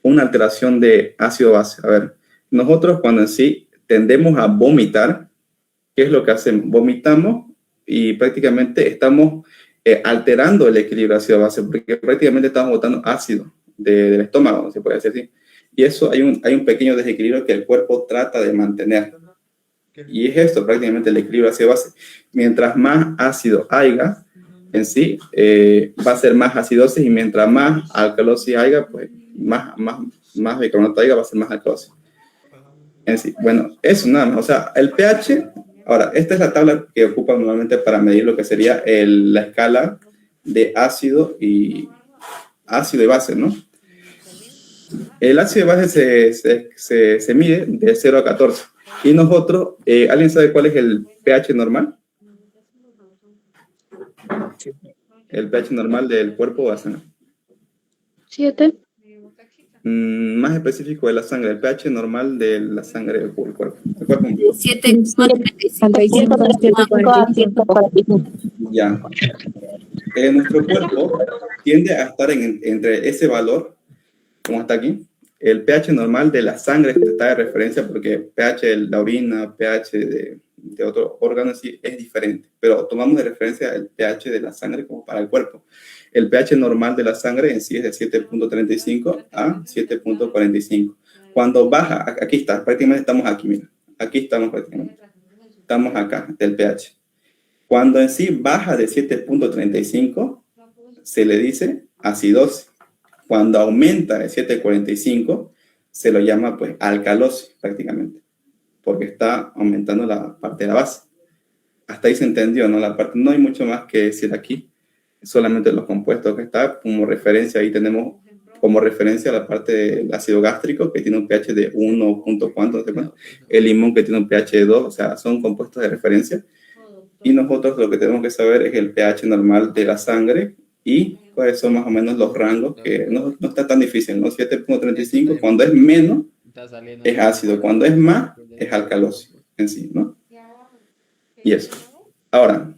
una alteración de ácido base. A ver, nosotros cuando en sí tendemos a vomitar, ¿qué es lo que hacemos? Vomitamos y prácticamente estamos alterando el equilibrio ácido-base, porque prácticamente estamos botando ácido del estómago, se puede decir así. Y eso hay un pequeño desequilibrio que el cuerpo trata de mantener. Y es esto, prácticamente el equilibrio ácido-base. Mientras más ácido haya en sí, va a ser más acidosis, y mientras más alcalosis haya, pues más bicarbonato haya, va a ser más alcalosis. En sí, bueno, eso nada más. O sea, el pH. Ahora, esta es la tabla que ocupa normalmente para medir lo que sería la escala de ácido y base, ¿no? El ácido y base se mide de 0 a 14. Y nosotros, ¿alguien sabe cuál es el pH normal? El pH normal del cuerpo basal. 7. Más específico de la sangre, el pH normal de la sangre del cuerpo. El cuerpo en vivo. 7,35. Ya. Nuestro cuerpo tiende a estar entre ese valor, como está aquí, el pH normal de la sangre que está de referencia, porque pH de la orina, pH de otros órganos sí es diferente, pero tomamos de referencia el pH de la sangre como para el cuerpo. El pH normal de la sangre en sí es de 7.35 a 7.45. Cuando baja, aquí está, prácticamente estamos aquí, mira, aquí estamos prácticamente, estamos acá del pH. Cuando en sí baja de 7.35, se le dice acidosis. Cuando aumenta de 7.45, se lo llama pues alcalosis prácticamente, porque está aumentando la parte de la base. Hasta ahí se entendió, ¿no? La parte, no hay mucho más que decir aquí, solamente los compuestos que está como referencia. Ahí tenemos como referencia la parte del ácido gástrico, que tiene un pH de 1 punto cuánto, no sé cuánto. El limón, que tiene un pH de 2, o sea, son compuestos de referencia. Y nosotros lo que tenemos que saber es el pH normal de la sangre y cuáles son más o menos los rangos, que no está tan difícil, ¿no? 7.35, cuando es menos, es ácido, cuando es más, es alcalosis en sí, ¿no? Y eso. Ahora,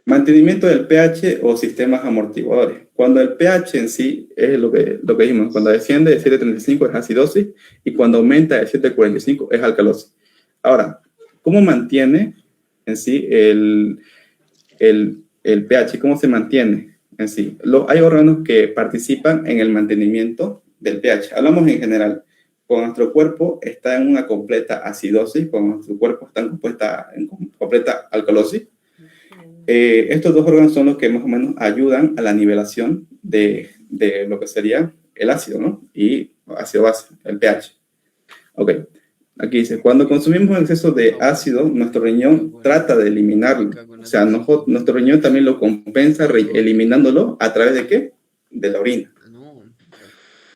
mantenimiento del pH o sistemas amortiguadores. Cuando el pH en sí es lo que dijimos, cuando desciende de 7.35 es acidosis y cuando aumenta de 7.45 es alcalosis. Ahora, ¿cómo mantiene en sí el pH? ¿Cómo se mantiene en sí? Hay órganos que participan en el mantenimiento del pH. Hablamos en general. Cuando nuestro cuerpo está en una completa acidosis, cuando nuestro cuerpo está en completa alcalosis, estos dos órganos son los que más o menos ayudan a la nivelación de lo que sería el ácido, ¿no? Y ácido base, el pH. Ok. Aquí dice, cuando consumimos un exceso de ácido, nuestro riñón trata de eliminarlo. O sea, nuestro riñón también lo compensa eliminándolo a través de ¿qué? De la orina.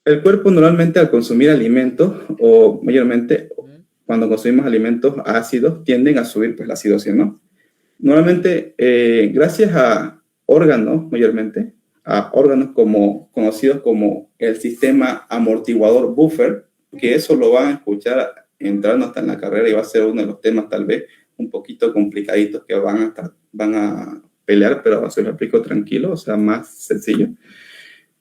El cuerpo normalmente al consumir alimentos, o mayormente cuando consumimos alimentos ácidos, tienden a subir pues la acidosis, ¿no? Normalmente, gracias a órganos, mayormente, a órganos conocidos como el sistema amortiguador buffer, que eso lo van a escuchar entrando hasta en la carrera y va a ser uno de los temas tal vez un poquito complicaditos que van a pelear, pero se lo explico tranquilo, o sea, más sencillo.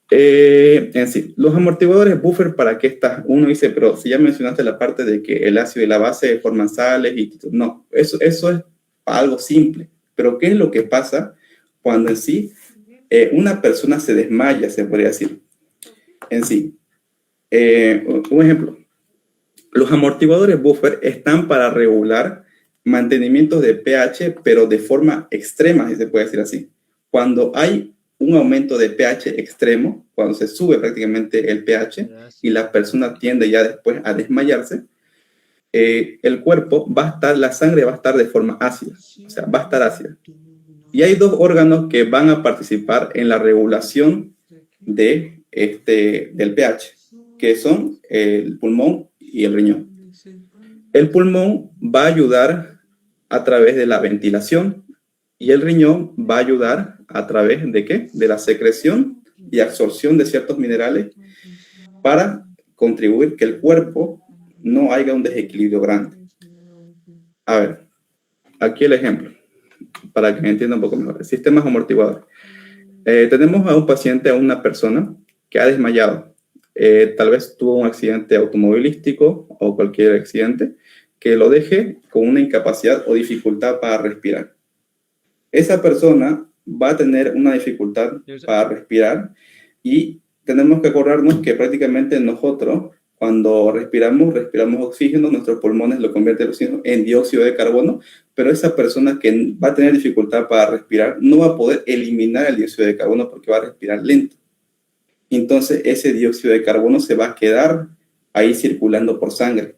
En sí, los amortiguadores buffer, ¿para qué está? Uno dice, pero si ya mencionaste la parte de que el ácido y la base forman sales y no, eso es algo simple. Pero ¿qué es lo que pasa cuando en sí una persona se desmaya, se podría decir? En sí, un ejemplo. Los amortiguadores buffer están para regular mantenimientos de pH, pero de forma extrema, si se puede decir así. Cuando hay un aumento de pH extremo, cuando se sube prácticamente el pH y la persona tiende ya después a desmayarse, el cuerpo la sangre va a estar de forma ácida, o sea, va a estar ácida. Y hay dos órganos que van a participar en la regulación del pH, que son el pulmón y el riñón. El pulmón va a ayudar a través de la ventilación y el riñón va a ayudar a través de ¿qué? De la secreción y absorción de ciertos minerales para contribuir que el cuerpo no haya un desequilibrio grande. A ver, aquí el ejemplo, para que me entienda un poco mejor. Sistemas amortiguadores. Tenemos a un paciente, a una persona que ha desmayado. Tal vez tuvo un accidente automovilístico o cualquier accidente que lo deje con una incapacidad o dificultad para respirar. Esa persona va a tener una dificultad para respirar y tenemos que acordarnos que prácticamente nosotros, cuando respiramos oxígeno, nuestros pulmones lo convierten el oxígeno en dióxido de carbono, pero esa persona que va a tener dificultad para respirar no va a poder eliminar el dióxido de carbono porque va a respirar lento. Entonces ese dióxido de carbono se va a quedar ahí circulando por sangre.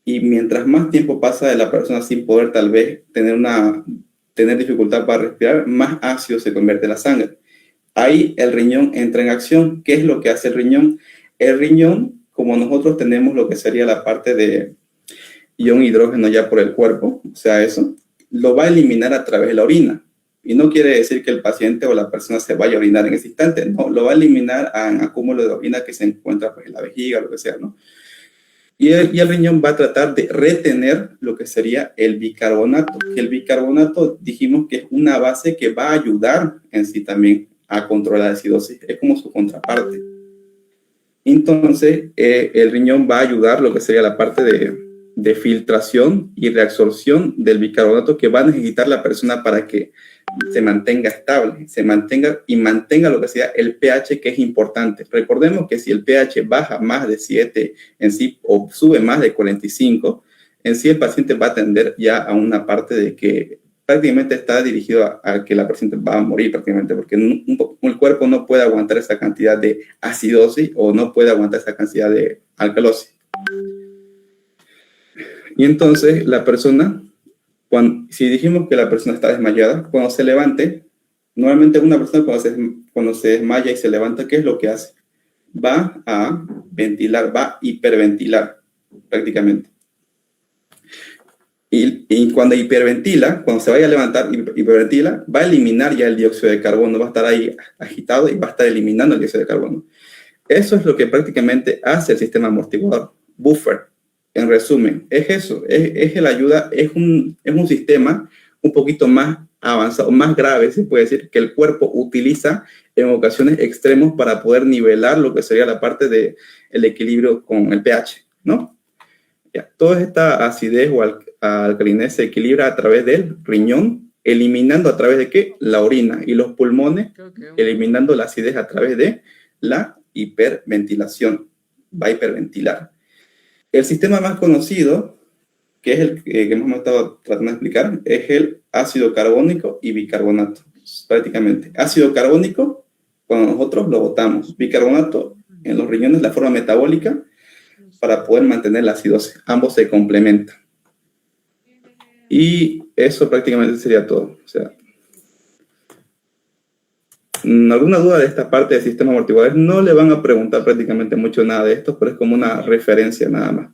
Y mientras más tiempo pasa de la persona sin poder tal vez tener dificultad para respirar, más ácido se convierte la sangre. Ahí el riñón entra en acción. ¿Qué es lo que hace el riñón? El riñón, como nosotros tenemos lo que sería la parte de ion hidrógeno ya por el cuerpo, o sea, eso, lo va a eliminar a través de la orina. Y no quiere decir que el paciente o la persona se vaya a orinar en ese instante, no, lo va a eliminar a un acúmulo de orina que se encuentra pues, en la vejiga, lo que sea, ¿no? Y el riñón va a tratar de retener lo que sería el bicarbonato. Que el bicarbonato dijimos que es una base que va a ayudar en sí también a controlar la acidosis, es como su contraparte. Entonces, el riñón va a ayudar lo que sería la parte de filtración y reabsorción del bicarbonato que va a necesitar la persona para que se mantenga estable, se mantenga y mantenga lo que sea el pH, que es importante. Recordemos que si el pH baja más de 7 en sí o sube más de 45, en sí el paciente va a tender ya a una parte de que prácticamente está dirigido a que la paciente va a morir prácticamente, porque el cuerpo no puede aguantar esa cantidad de acidosis o no puede aguantar esa cantidad de alcalosis. Y entonces la persona, si dijimos que la persona está desmayada, cuando se levante, normalmente una persona cuando se desmaya y se levanta, ¿qué es lo que hace? Va a ventilar, va a hiperventilar prácticamente. Y cuando hiperventila, cuando se vaya a levantar, hiperventila, va a eliminar ya el dióxido de carbono, va a estar ahí agitado y va a estar eliminando el dióxido de carbono. Eso es lo que prácticamente hace el sistema amortiguador, buffer. En resumen, es eso, es la ayuda, es un sistema un poquito más avanzado, más grave, se puede decir, que el cuerpo utiliza en ocasiones extremos para poder nivelar lo que sería la parte del equilibrio con el pH, ¿no? Ya, toda esta acidez o alcalinez se equilibra a través del riñón, eliminando a través de ¿qué? La orina, y los pulmones, eliminando la acidez a través de la hiperventilación, va a hiperventilar. El sistema más conocido, que es el que hemos estado tratando de explicar, es el ácido carbónico y bicarbonato, prácticamente. Ácido carbónico, cuando nosotros lo botamos. Bicarbonato, en los riñones, la forma metabólica, para poder mantener la acidosis. Ambos se complementan. Y eso prácticamente sería todo. O sea, ¿alguna duda de esta parte del sistema amortiguador? No le van a preguntar prácticamente mucho nada de esto, pero es como una referencia nada más.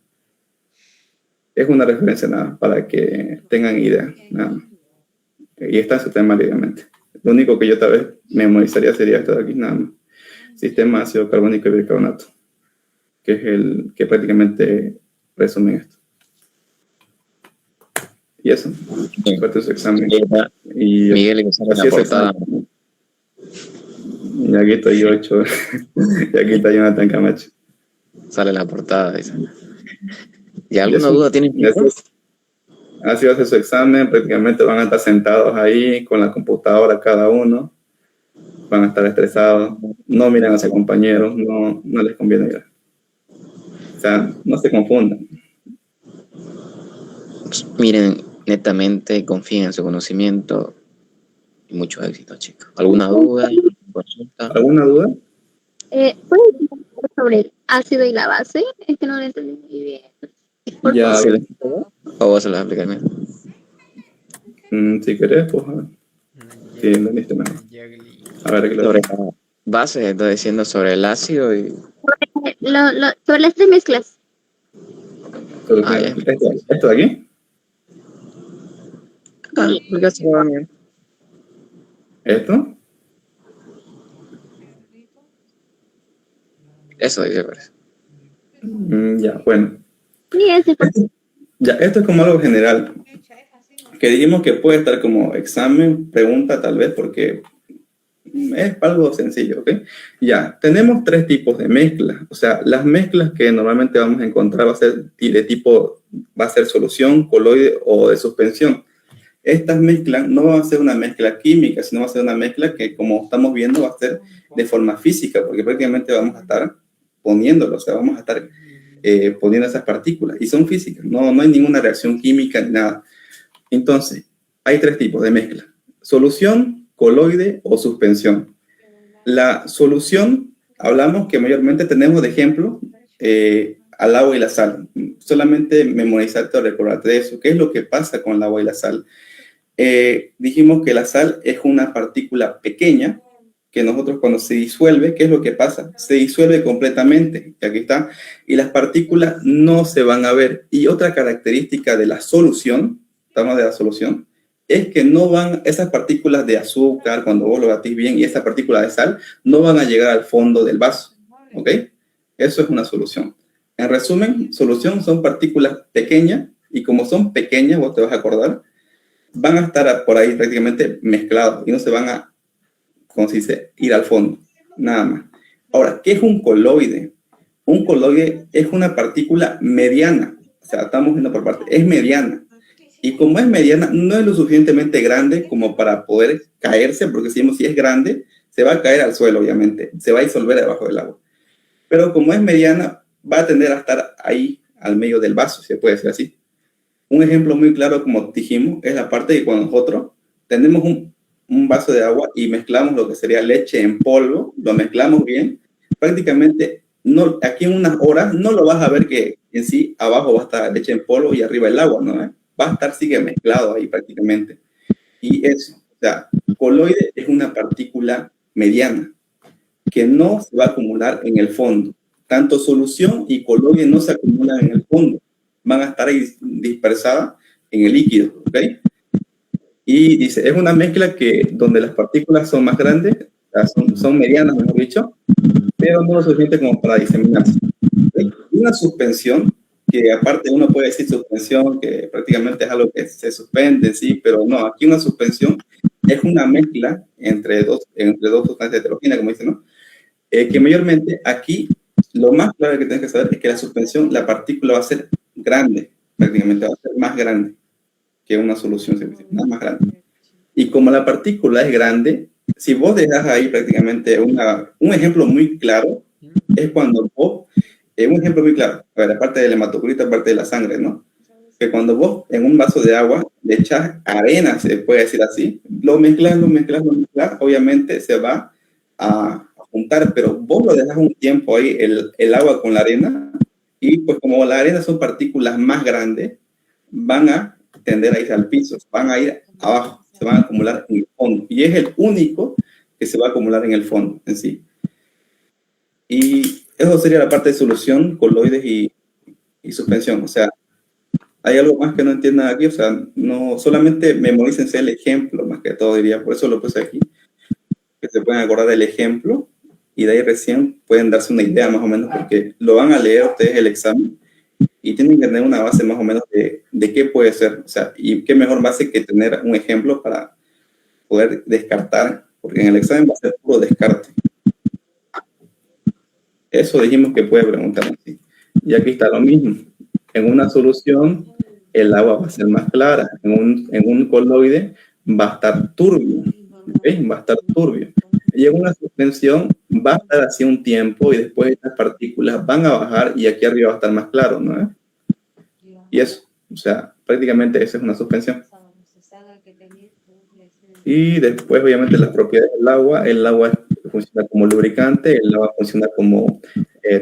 Es una referencia nada más, para que tengan idea, nada más. Y está en su tema, obviamente. Lo único que yo tal vez memorizaría sería esto de aquí, nada más. Sistema ácido carbónico y bicarbonato, que es el que prácticamente resume esto. Y eso, parte de su examen. Y Miguel, que sale la portada. Y aquí estoy yo, 8. Y aquí está Jonathan Camacho. Sale la portada, dice. ¿Y alguna duda tienen? Así va a ser su examen, prácticamente van a estar sentados ahí con la computadora cada uno, van a estar estresados, no miran a sus compañeros, no les conviene mirar. O sea, no se confundan. Miren, netamente confíen en su conocimiento y mucho éxito, chicos. ¿Alguna duda? ¿Consulta? ¿Alguna duda? ¿Puedes explicar sobre el ácido y la base? Es que no lo entendí muy bien. Ya, ¿O vos se lo vas a explicar bien? si querés, pues a ver. Sí, lo entendiste mejor. A ver, Sobre la base, estoy diciendo sobre el ácido y... Sobre las tres mezclas. ¿Esto de aquí? Explicación bien. ¿Esto? Eso dice, parece. Ya, bueno. Sí, ese fue. Ya, esto es como algo general, que dijimos que puede estar como examen, pregunta tal vez, porque es algo sencillo, ¿ok? Ya, tenemos 3 tipos de mezclas, o sea, las mezclas que normalmente vamos a encontrar va a ser solución, coloide o de suspensión. Estas mezclas no van a ser una mezcla química, sino va a ser una mezcla que, como estamos viendo, va a ser de forma física, porque prácticamente vamos a estar poniéndolo, o sea, vamos a estar poniendo esas partículas, y son físicas, no hay ninguna reacción química ni nada. Entonces, hay 3 tipos de mezcla: solución, coloide o suspensión. La solución, hablamos que mayormente tenemos de ejemplo al agua y la sal. Solamente memorizarte o recordarte de eso. ¿Qué es lo que pasa con el agua y la sal? Dijimos que la sal es una partícula pequeña que nosotros cuando se disuelve, ¿qué es lo que pasa? Se disuelve completamente, y aquí está, y las partículas no se van a ver. Y otra característica de la solución, estamos de la solución, es que no van, esas partículas de azúcar, cuando vos lo batís bien, y esas partículas de sal, no van a llegar al fondo del vaso, ¿ok? Eso es una solución. En resumen, solución son partículas pequeñas, y como son pequeñas, vos te vas a acordar, van a estar por ahí prácticamente mezclados, y no se van a, como se dice, ir al fondo, nada más. Ahora, ¿qué es un coloide? Un coloide es una partícula mediana, o sea, estamos viendo por parte, es mediana. Y como es mediana, no es lo suficientemente grande como para poder caerse, porque si es grande, se va a caer al suelo, obviamente, se va a disolver debajo del agua. Pero como es mediana, va a tender a estar ahí, al medio del vaso, si se puede decir así. Un ejemplo muy claro, como dijimos, es la parte de cuando nosotros tenemos un vaso de agua y mezclamos lo que sería leche en polvo, lo mezclamos bien, prácticamente no, aquí en unas horas no lo vas a ver que en sí abajo va a estar leche en polvo y arriba el agua, ¿no? Va a estar sigue mezclado ahí prácticamente. Y eso, o sea, coloide es una partícula mediana que no se va a acumular en el fondo. Tanto solución y coloide no se acumulan en el fondo, van a estar ahí dispersadas en el líquido, ¿ok? Y dice, es una mezcla que donde las partículas son más grandes, son medianas, mejor dicho, pero no lo suficiente como para diseminarse. ¿Okay? Una suspensión, que aparte uno puede decir suspensión, que prácticamente es algo que se suspende, sí, pero no, aquí una suspensión es una mezcla entre dos sustancias heterogéneas, como dicen, ¿no? Que mayormente aquí lo más clave que tienes que saber es que la suspensión, la partícula va a ser grande, prácticamente va a ser más grande que una solución, más grande. Y como la partícula es grande, si vos dejas ahí prácticamente un ejemplo muy claro, es cuando vos, un ejemplo muy claro, a ver, aparte del hematocrito, aparte de la sangre, ¿no? Que cuando vos en un vaso de agua le echas arena, se puede decir así, lo mezclas, obviamente se va a juntar, pero vos lo dejas un tiempo ahí, el agua con la arena, y pues como la arena son partículas más grandes, van a tender a ir al piso, van a ir abajo, se van a acumular en el fondo, y es el único que se va a acumular en el fondo en sí. Y eso sería la parte de solución, coloides y suspensión. O sea, hay algo más que no entiendan aquí, o sea, no solamente memorícense el ejemplo, más que todo diría, por eso lo puse aquí, que se pueden acordar del ejemplo y de ahí recién pueden darse una idea más o menos, porque lo van a leer ustedes el examen y tienen que tener una base más o menos de qué puede ser, o sea, y qué mejor base que tener un ejemplo para poder descartar, porque en el examen va a ser puro descarte. Eso dijimos que puede preguntar así. Y aquí está lo mismo. En una solución, el agua va a ser más clara. En un coloide va a estar turbio. ¿Okay? Va a estar turbio. Y en una suspensión va a estar así un tiempo y después estas partículas van a bajar y aquí arriba va a estar más claro, ¿no? Y eso, o sea, prácticamente esa es una suspensión. Y después, obviamente, las propiedades del agua. El agua funciona como lubricante, el agua funciona como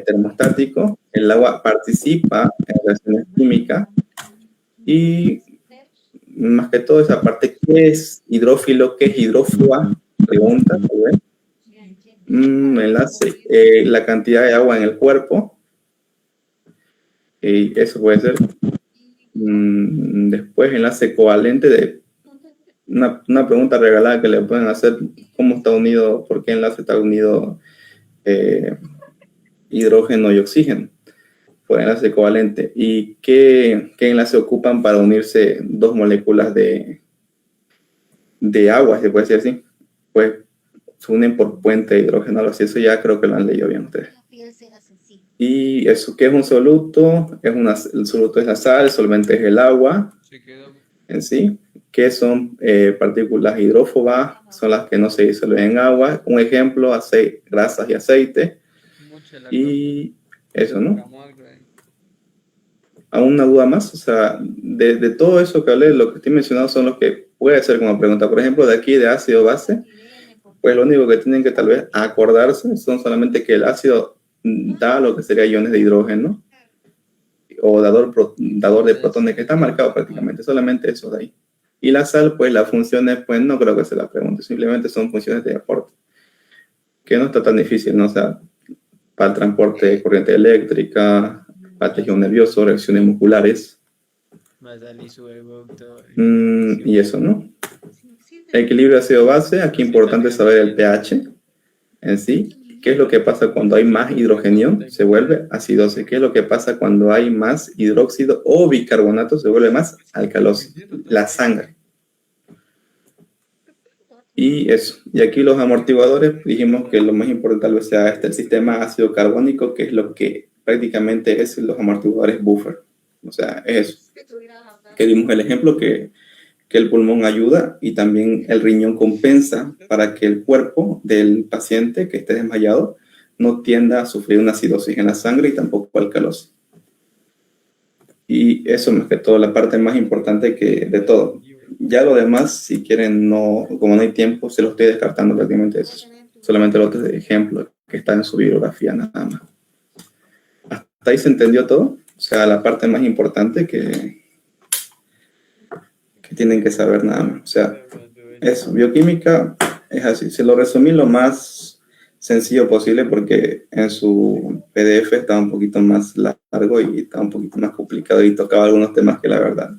termostático, el agua participa en reacciones químicas y más que todo esa parte, ¿qué es hidrófilo? ¿Qué es hidrófuga? Pregunta, tal vez. Enlace, la cantidad de agua en el cuerpo. Y eso puede ser. Después, enlace covalente de una pregunta regalada que le pueden hacer, ¿cómo está unido, por qué enlace está unido hidrógeno y oxígeno? Por enlace covalente. ¿Y qué enlace ocupan para unirse dos moléculas de agua, se puede decir así? Pues se unen por puente de hidrógeno, algo así. Eso ya creo que lo han leído bien ustedes. Y eso, ¿qué es un soluto? El soluto es la sal, el solvente es el agua en sí. ¿Qué son partículas hidrófobas? Son las que no se disuelven en agua. Un ejemplo, grasas y aceite. Y eso, ¿no? ¿Aún una duda más? O sea, de todo eso que hablé, lo que estoy mencionando son los que puede ser como pregunta. Por ejemplo, de aquí de ácido base, pues lo único que tienen que tal vez acordarse son solamente que el ácido da lo que sería iones de hidrógeno o dador de protones, que está marcado prácticamente, solamente eso de ahí. Y la sal, pues las funciones, pues no creo que se las pregunte, simplemente son funciones de aporte, que no está tan difícil, ¿no? O sea, para el transporte de corriente eléctrica, para el tejido nervioso, reacciones musculares, y eso, ¿no? Equilibrio ácido-base, aquí importante saber el pH en sí. ¿Qué es lo que pasa cuando hay más hidrogenio? Se vuelve acidosis. ¿Qué es lo que pasa cuando hay más hidróxido o bicarbonato? Se vuelve más alcalosis. La sangre. Y eso. Y aquí los amortiguadores, dijimos que lo más importante tal vez sea el sistema ácido carbónico, que es lo que prácticamente es los amortiguadores buffer. O sea, es eso. Que dimos el ejemplo que el pulmón ayuda y también el riñón compensa para que el cuerpo del paciente que esté desmayado no tienda a sufrir una acidosis en la sangre y tampoco alcalosis. Y eso más que todo, la parte más importante que de todo. Ya lo demás, si quieren, no, como no hay tiempo, se lo estoy descartando prácticamente eso. Solamente los otro ejemplo que está en su bibliografía nada más. ¿Hasta ahí se entendió todo? O sea, la parte más importante que tienen que saber nada más. O sea, eso, bioquímica es así. Se lo resumí lo más sencillo posible porque en su PDF estaba un poquito más largo y estaba un poquito más complicado y tocaba algunos temas que la verdad